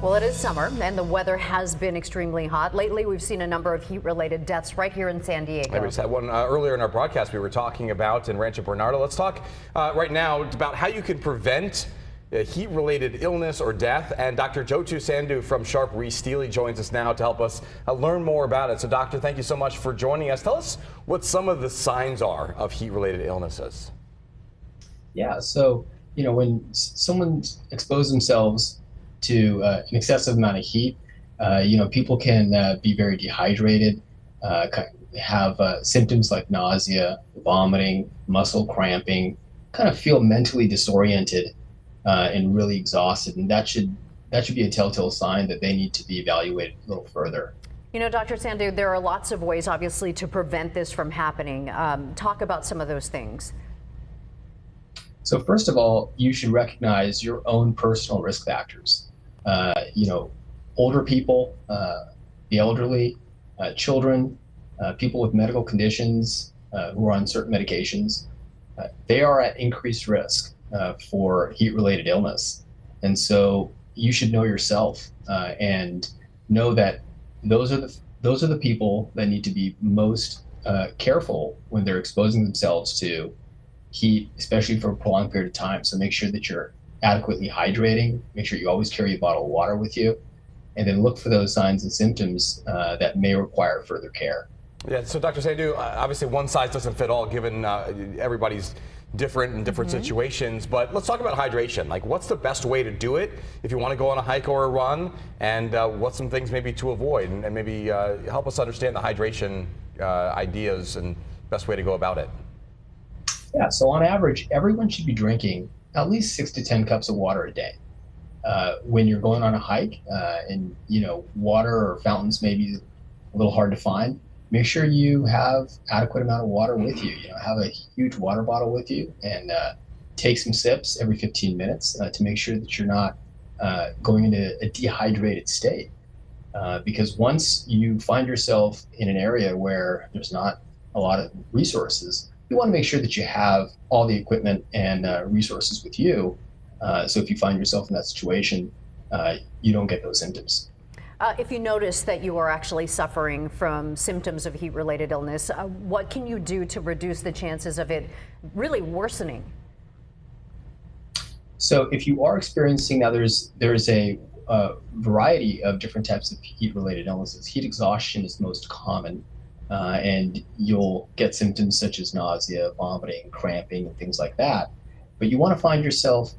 Well, it is summer, and the weather has been extremely hot. Lately, we've seen a number of heat-related deaths right here in San Diego. We just had one earlier in our broadcast we were talking about in Rancho Bernardo. Let's talk right now about how you can prevent heat-related illness or death. And Dr. Jyotu Sandhu from Sharp Reese-Steely joins us now to help us learn more about it. So, Doctor, thank you so much for joining us. Tell us what some of the signs are of heat-related illnesses. Yeah, so, when someone's exposed themselves to an excessive amount of heat, people can be very dehydrated, have symptoms like nausea, vomiting, muscle cramping, kind of feel mentally disoriented and really exhausted. And that should be a telltale sign that they need to be evaluated a little further. Dr. Sandhu, there are lots of ways, obviously, to prevent this from happening. Talk about some of those things. So first of all, you should recognize your own personal risk factors. Older people, the elderly, children, people with medical conditions who are on certain medications, they are at increased risk for heat-related illness. And so you should know yourself and know that those are the people that need to be most careful when they're exposing themselves to heat, especially for a prolonged period of time. So make sure that you're adequately hydrating, make sure you always carry a bottle of water with you, and then look for those signs and symptoms that may require further care. Yeah, so Dr. Sandhu, obviously one size doesn't fit all given everybody's different in different situations, but let's talk about hydration. Like, what's the best way to do it if you want to go on a hike or a run, and what's some things maybe to avoid, and maybe help us understand the hydration ideas and best way to go about it. Yeah, so on average, everyone should be drinking at least 6 to 10 cups of water a day. When you're going on a hike and, water or fountains may be a little hard to find, make sure you have adequate amount of water with you. Have a huge water bottle with you and take some sips every 15 minutes to make sure that you're not going into a dehydrated state. Because once you find yourself in an area where there's not a lot of resources, you want to make sure that you have all the equipment and resources with you. So if you find yourself in that situation, you don't get those symptoms. If you notice that you are actually suffering from symptoms of heat-related illness, what can you do to reduce the chances of it really worsening? So if you are experiencing, now there's a variety of different types of heat-related illnesses. Heat exhaustion is the most common. And you'll get symptoms such as nausea, vomiting, cramping, and things like that. But you want to find yourself,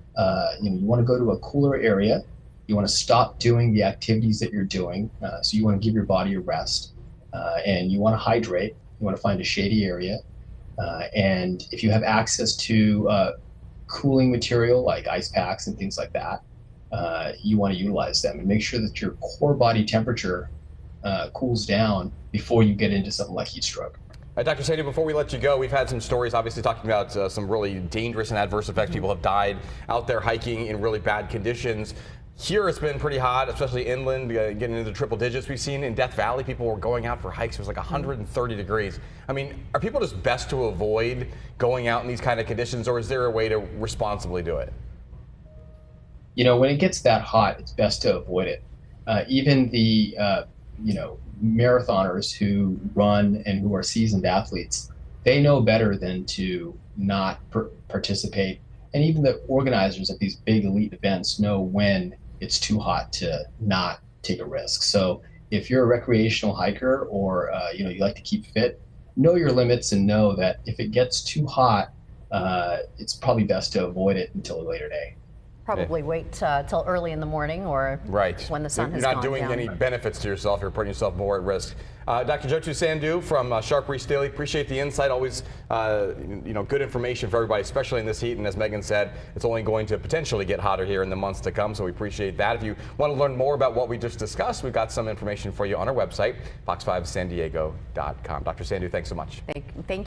you want to go to a cooler area. You want to stop doing the activities that you're doing. So you want to give your body a rest. And you want to hydrate. You want to find a shady area. And if you have access to cooling material like ice packs and things like that, you want to utilize them and make sure that your core body temperature cools down before you get into something like heat stroke. Dr. Sandhu, before we let you go, we've had some stories obviously talking about some really dangerous and adverse effects. People have died out there hiking in really bad conditions. Here it's been pretty hot, especially inland, getting into the triple digits. We've seen in Death Valley, people were going out for hikes. It was like 130 degrees. I mean, are people just best to avoid going out in these kind of conditions, or is there a way to responsibly do it? When it gets that hot, it's best to avoid it. Even the marathoners who run and who are seasoned athletes, they know better than to not participate. And even the organizers of these big elite events know when it's too hot to not take a risk. So if you're a recreational hiker or you like to keep fit, know your limits and know that if it gets too hot, it's probably best to avoid it until a later day. Probably wait till early in the morning or when the sun has gone down. You're not doing any benefits to yourself. You're putting yourself more at risk. Dr. Jyotu Sandhu from Sharp Reese-Steely, appreciate the insight. Always, good information for everybody, especially in this heat. And as Megan said, it's only going to potentially get hotter here in the months to come. So we appreciate that. If you want to learn more about what we just discussed, we've got some information for you on our website, fox5sandiego.com. Dr. Sandhu, thanks so much. Thank